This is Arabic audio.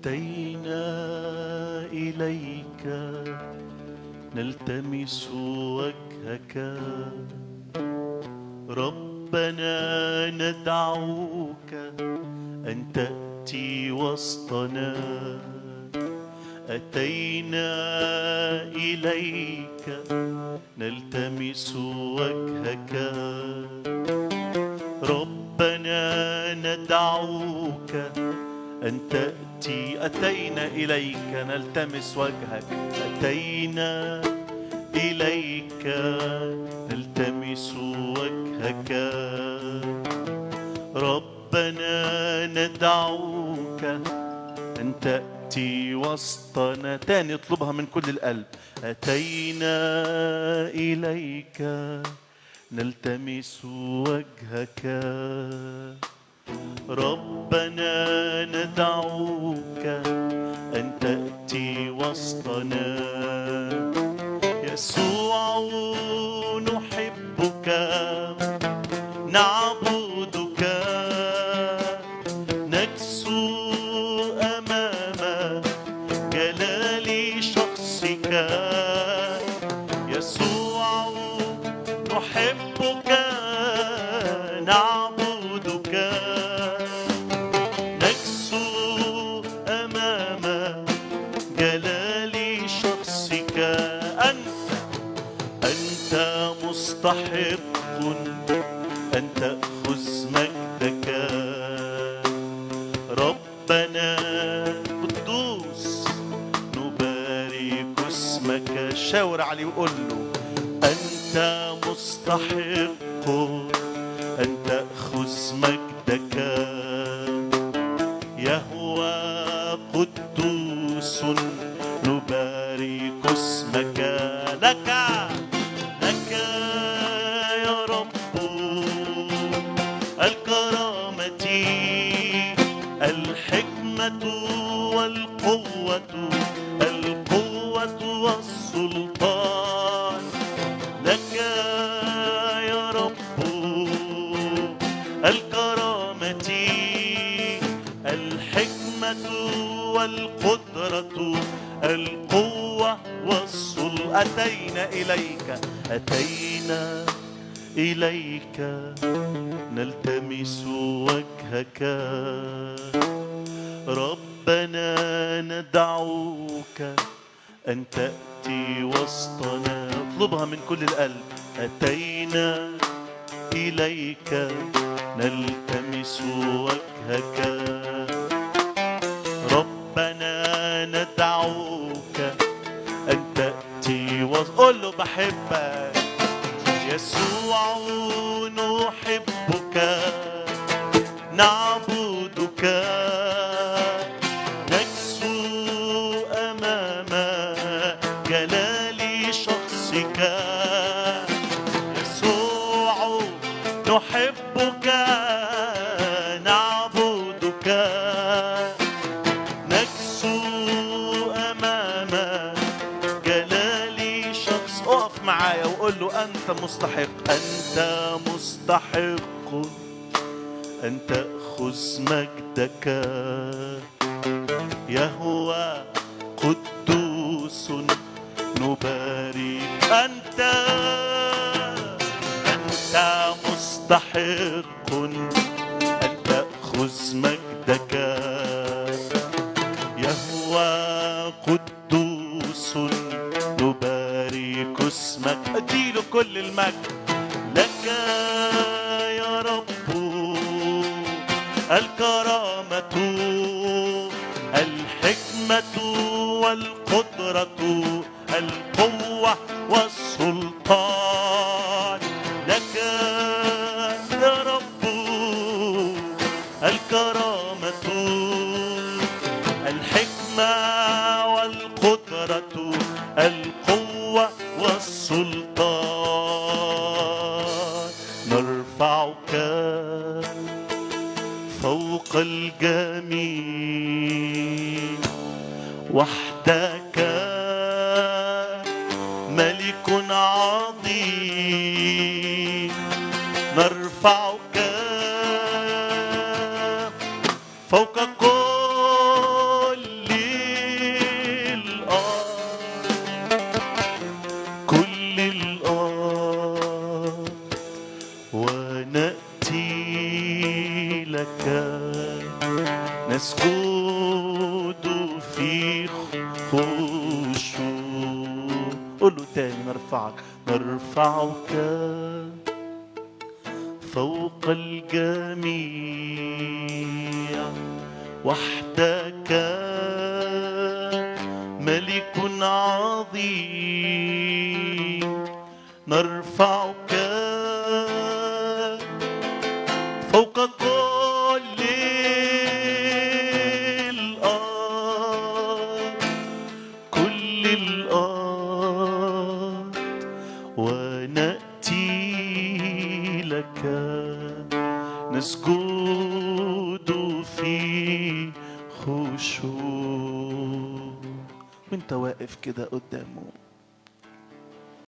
أتينا إليك نلتمس وجهك ربنا، ندعوك أن تأتي وسطنا. أتينا إليك نلتمس وجهك ربنا، ندعوك أن تأتي. أتينا إليك نلتمس وجهك، أتينا إليك نلتمس وجهك ربنا، ندعوك أن تأتي وسطنا. تاني اطلبها من كل القلب. أتينا إليك نلتمس وجهك ربنا، ندعوك أن تأتي وسطنا. يسوع نحبك، نعبدك، نكسو أمام جلال شخصك. يسوع نحبك، نعبدك، نكسو أمام جلال شخصك. أنت مستحق أن تأخذ مجدك ربنا قدوس، نبارك اسمك. شاور عليه وقول له أنت مستحق أن تأخذ مجدك يهوه قدوس، نبارك اسمك. لك يا رب الكرامة، الحكمة والقوة، القوة والسلطان. لك يا رب الكرامة، الحكمة والقدرة، القوة والسلطان. أتينا إليك، أتينا إليك نلتمس وجهك ربنا، ندعوك أن تأتي وسطنا. اطلبها من كل القلب. أتينا إليك نلتمس وجهك ربنا، ندعوك أن تأتي قول له بحبك يسوع، نحبك، نعبدك، نكسو أمام جلال شخصك. يسوع نحبك، نعبدك، نكسو أمام جلال شخص. اقف معايا وقول له أنت مستحق، أنت مستحق أن تأخذ مجدك يهوه قدوس، نبارك. أنت مستحق أن تأخذ مجدك يهوه قدوس، نبارك اسمك. اديله كل المجد. لك يا رب الكرامة، الحكمة والقدرة، القوة والسلطان. لك يا رب الكرامة، الحكمة والقدرة، القوة والسلطان. نرفعك فوق الجميع، وحدك ملك عظيم. نرفعك فوق كل نسجد في خشوع. قول له تاني، نرفعك فوق الجميع، وحدك ملك عظيم. نرفعك فوق كل الأرض، كل الأرض، ونأتي لك نسجد في خشوع. وانت واقف كده قدامه